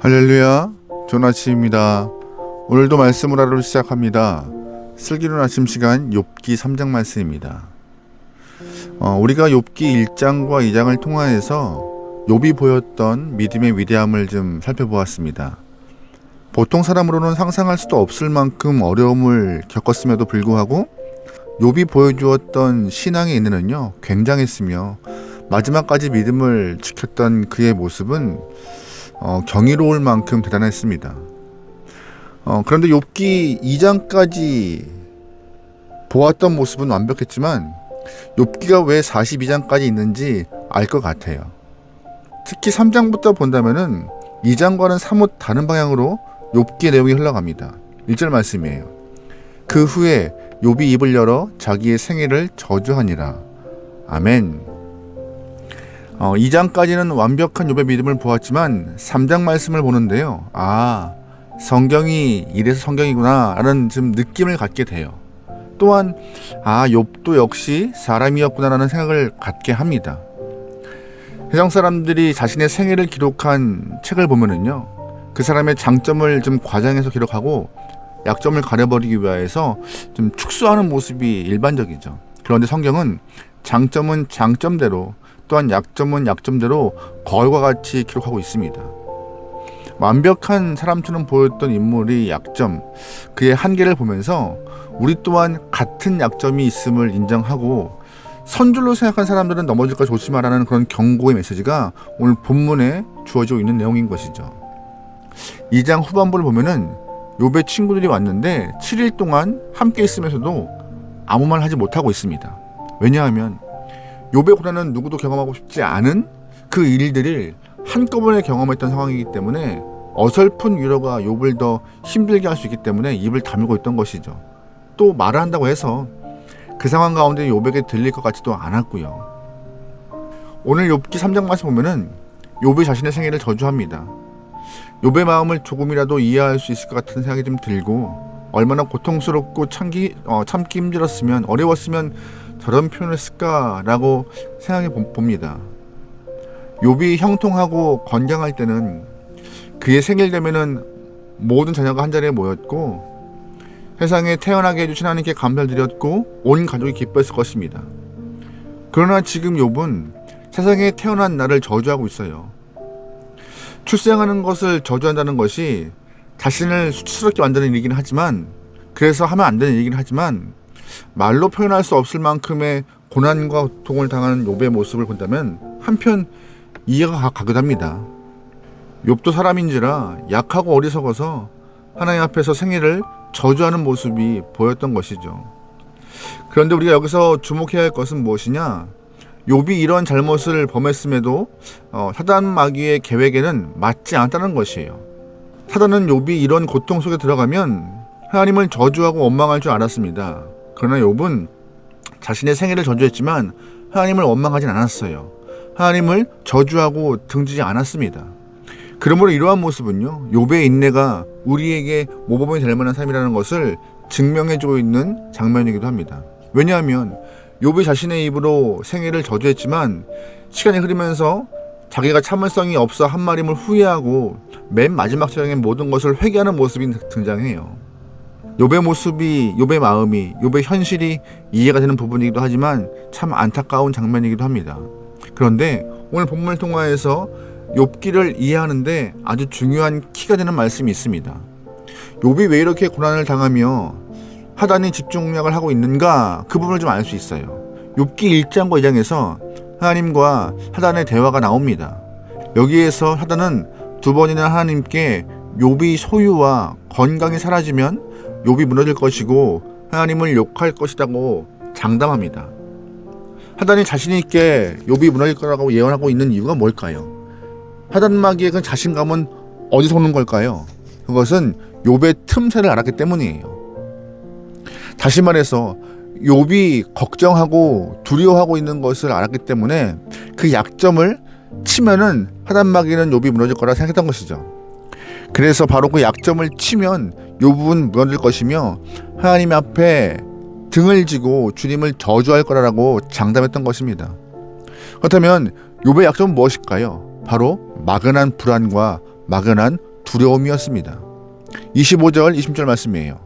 할렐루야, 좋은 아침입니다. 오늘도 말씀을 하루 시작합니다. 슬기로운 아침 시간 욥기 3장 말씀입니다. 우리가 욥기 1장과 2장을 통하여서 욥이 보였던 믿음의 위대함을 좀 살펴보았습니다. 보통 사람으로는 상상할 수도 없을 만큼 어려움을 겪었음에도 불구하고 욥이 보여주었던 신앙의 인내는요, 굉장했으며 마지막까지 믿음을 지켰던 그의 모습은 경이로울 만큼 대단했습니다. 그런데 욥기 2장까지 보았던 모습은 완벽했지만 욥기가 왜 42장까지 있는지 알 것 같아요. 특히 3장부터 본다면은 2장과는 사뭇 다른 방향으로 욥기의 내용이 흘러갑니다. 1절 말씀이에요. 그 후에 욥이 입을 열어 자기의 생애를 저주하니라. 아멘. 2장까지는 완벽한 욥의 믿음을 보았지만 3장 말씀을 보는데요. 성경이 이래서 성경이구나 라는 좀 느낌을 갖게 돼요. 또한 욥도 역시 사람이었구나 라는 생각을 갖게 합니다. 세상 사람들이 자신의 생애를 기록한 책을 보면은요, 그 사람의 장점을 좀 과장해서 기록하고 약점을 가려버리기 위해서 좀 축소하는 모습이 일반적이죠. 그런데 성경은 장점은 장점대로, 또한 약점은 약점대로 거울과 같이 기록하고 있습니다. 완벽한 사람처럼 보였던 인물의 약점, 그의 한계를 보면서 우리 또한 같은 약점이 있음을 인정하고 선줄로 생각한 사람들은 넘어질까 조심하라는 그런 경고의 메시지가 오늘 본문에 주어지고 있는 내용인 것이죠. 2장 후반부를 보면은 욥의 친구들이 왔는데 7일 동안 함께 있으면서도 아무 말 하지 못하고 있습니다. 왜냐하면 욥의 고난은 누구도 경험하고 싶지 않은 그 일들을 한꺼번에 경험했던 상황이기 때문에 어설픈 위로가 욥을 더 힘들게 할 수 있기 때문에 입을 다물고 있던 것이죠. 또 말을 한다고 해서 그 상황 가운데 욥에게 들릴 것 같지도 않았고요. 오늘 욥기 3장 말씀 보면은 욥이 자신의 생애를 저주합니다. 욥의 마음을 조금이라도 이해할 수 있을 것 같은 생각이 좀 들고, 얼마나 고통스럽고 참기 힘들었으면, 어려웠으면 저런 표현을 쓸까라고 생각해 봅니다. 욥이 형통하고 건강할 때는 그의 생일 되면은 모든 자녀가 한자리에 모였고 세상에 태어나게 해주신 하나님께 감사를 드렸고 온 가족이 기뻐했을 것입니다. 그러나 지금 욥은 세상에 태어난 나를 저주하고 있어요. 출생하는 것을 저주한다는 것이 자신을 수치스럽게 만드는 일이긴 하지만, 그래서 하면 안 되는 일이긴 하지만, 말로 표현할 수 없을 만큼의 고난과 고통을 당하는 욥의 모습을 본다면 한편 이해가 가기도 합니다. 욥도 사람인지라 약하고 어리석어서 하나님 앞에서 생애를 저주하는 모습이 보였던 것이죠. 그런데 우리가 여기서 주목해야 할 것은 무엇이냐? 욥이 이런 잘못을 범했음에도 사단 마귀의 계획에는 맞지 않았다는 것이에요. 사단은 욥이 이런 고통 속에 들어가면 하나님을 저주하고 원망할 줄 알았습니다. 그러나 욥은 자신의 생애를 저주했지만 하나님을 원망하진 않았어요. 하나님을 저주하고 등지지 않았습니다. 그러므로 이러한 모습은요, 욥의 인내가 우리에게 모범이 될 만한 삶이라는 것을 증명해주고 있는 장면이기도 합니다. 왜냐하면 욥이 자신의 입으로 생애를 저주했지만 시간이 흐르면서 자기가 참을성이 없어 한 말임을 후회하고 맨 마지막 장에 모든 것을 회개하는 모습이 등장해요. 욥의 모습이, 욥의 마음이, 욥의 현실이 이해가 되는 부분이기도 하지만 참 안타까운 장면이기도 합니다. 그런데 오늘 본문을 통하여서 욥기를 이해하는데 아주 중요한 키가 되는 말씀이 있습니다. 욥이 왜 이렇게 고난을 당하며 하단이 집중공략을 하고 있는가, 그 부분을 좀 알 수 있어요. 욥기 1장과 2장에서 하나님과 하단의 대화가 나옵니다. 여기에서 하단은 두 번이나 하나님께 욥이 소유와 건강이 사라지면 욥이 무너질 것이고 하나님을 욕할 것이라고 장담합니다. 하단이 자신 있게 욥이 무너질 거라고 예언하고 있는 이유가 뭘까요? 하단 마귀의 그 자신감은 어디서 오는 걸까요? 그것은 욥의 틈새를 알았기 때문이에요. 다시 말해서 욥이 걱정하고 두려워하고 있는 것을 알았기 때문에 그 약점을 치면은 하단 마귀는 욥이 무너질 거라 생각했던 것이죠. 그래서 바로 그 약점을 치면 욥은 무너질 것이며 하나님 앞에 등을 지고 주님을 저주할 거라고 장담했던 것입니다. 그렇다면 욥의 약점은 무엇일까요? 바로 막연한 불안과 막연한 두려움이었습니다. 25절 20절 말씀이에요.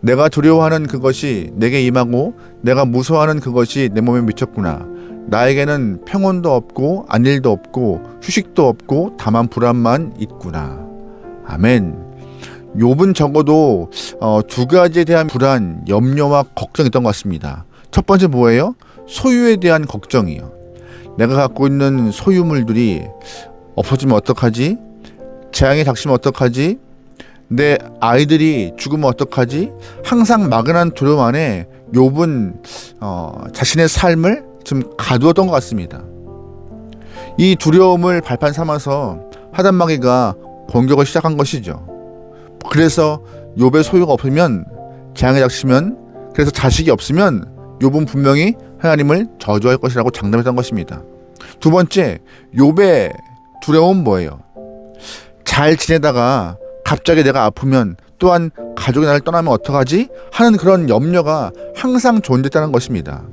내가 두려워하는 그것이 내게 임하고 내가 무서워하는 그것이 내 몸에 미쳤구나. 나에게는 평온도 없고 안일도 없고 휴식도 없고 다만 불안만 있구나. 아멘. 욥은 적어도 두 가지에 대한 불안, 염려와 걱정이 있던 것 같습니다. 첫 번째 뭐예요? 소유에 대한 걱정이요. 내가 갖고 있는 소유물들이 없어지면 어떡하지? 재앙이 닥치면 어떡하지? 내 아이들이 죽으면 어떡하지? 항상 막연한 두려움 안에 욥은 자신의 삶을 좀 가두었던 것 같습니다. 이 두려움을 발판 삼아서 하단마귀가 공격을 시작한 것이죠. 그래서 욥의 소유가 없으면, 재앙이 닥치면, 그래서 자식이 없으면 욥은 분명히 하나님을 저주할 것이라고 장담했던 것입니다. 두 번째, 욥의 두려움은 뭐예요? 잘 지내다가 갑자기 내가 아프면, 또한 가족이 나를 떠나면 어떡하지? 하는 그런 염려가 항상 존재했다는 것입니다.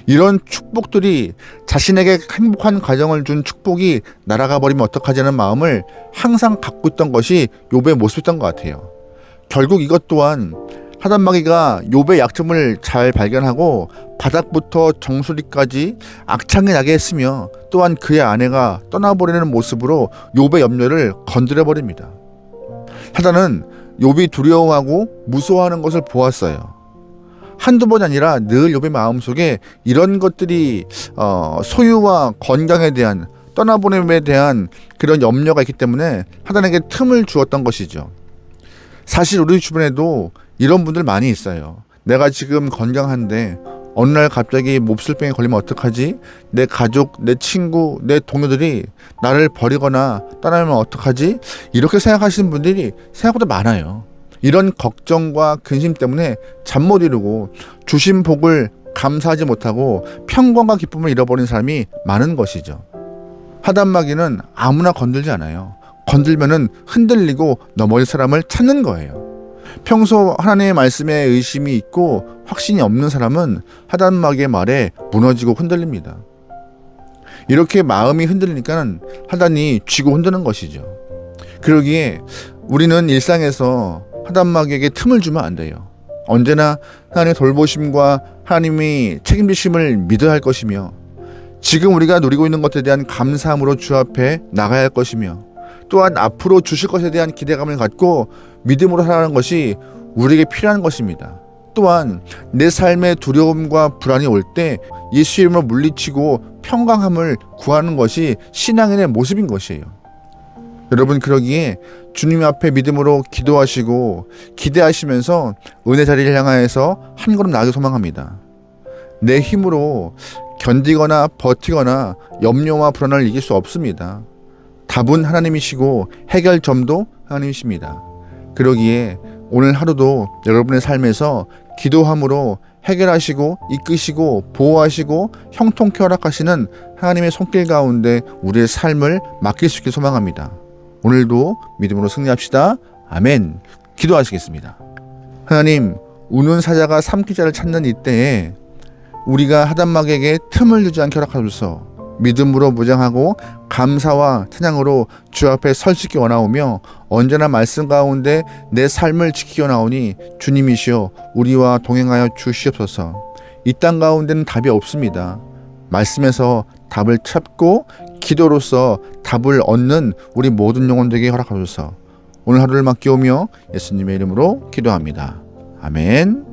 이런 축복들이, 자신에게 행복한 가정을 준 축복이 날아가 버리면 어떡하지 하는 마음을 항상 갖고 있던 것이 욥의 모습이었던 것 같아요. 결국 이것 또한 하단마귀가 욥의 약점을 잘 발견하고 바닥부터 정수리까지 악창이 나게 했으며, 또한 그의 아내가 떠나버리는 모습으로 욥의 염려를 건드려 버립니다. 사단은 욥이 두려워하고 무서워하는 것을 보았어요. 한두 번이 아니라 늘 욥의 마음속에 이런 것들이 소유와 건강에 대한, 떠나보냄에 대한 그런 염려가 있기 때문에 하단에게 틈을 주었던 것이죠. 사실 우리 주변에도 이런 분들 많이 있어요. 내가 지금 건강한데 어느 날 갑자기 몹쓸병에 걸리면 어떡하지? 내 가족, 내 친구, 내 동료들이 나를 버리거나 떠나면 어떡하지? 이렇게 생각하시는 분들이 생각보다 많아요. 이런 걱정과 근심 때문에 잠 못 이루고 주신 복을 감사하지 못하고 평강과 기쁨을 잃어버린 사람이 많은 것이죠. 하단마귀는 아무나 건들지 않아요. 건들면은 흔들리고 넘어질 사람을 찾는 거예요. 평소 하나님의 말씀에 의심이 있고 확신이 없는 사람은 하단마귀의 말에 무너지고 흔들립니다. 이렇게 마음이 흔들리니까 하단이 쥐고 흔드는 것이죠. 그러기에 우리는 일상에서 하단마귀에게 틈을 주면 안 돼요. 언제나 하나님의 돌보심과 하나님이 책임지심을 믿어야 할 것이며, 지금 우리가 누리고 있는 것에 대한 감사함으로 주 앞에 나가야 할 것이며, 또한 앞으로 주실 것에 대한 기대감을 갖고 믿음으로 살아가는 것이 우리에게 필요한 것입니다. 또한 내 삶의 두려움과 불안이 올 때 예수 이름으로 물리치고 평강함을 구하는 것이 신앙인의 모습인 것이에요. 여러분, 그러기에 주님 앞에 믿음으로 기도하시고 기대하시면서 은혜 자리를 향하여서 한 걸음 나아가길 소망합니다. 내 힘으로 견디거나 버티거나 염려와 불안을 이길 수 없습니다. 답은 하나님이시고 해결점도 하나님이십니다. 그러기에 오늘 하루도 여러분의 삶에서 기도함으로 해결하시고 이끄시고 보호하시고 형통케 허락하시는 하나님의 손길 가운데 우리의 삶을 맡길 수 있길 소망합니다. 오늘도 믿음으로 승리합시다. 아멘. 기도하시겠습니다. 하나님, 우는 사자가 삼키자를 찾는 이때에 우리가 하단마귀에게 틈을 주지 않게 허락하소서. 믿음으로 무장하고 감사와 찬양으로 주 앞에 설 수 있게 원하오며, 언제나 말씀 가운데 내 삶을 지키기 원하오니 주님이시여 우리와 동행하여 주시옵소서. 이 땅 가운데는 답이 없습니다. 말씀에서 답을 찾고 기도로서 답을 얻는 우리 모든 영혼 되게 허락하소서. 오늘 하루를 맡기오며 예수님의 이름으로 기도합니다. 아멘.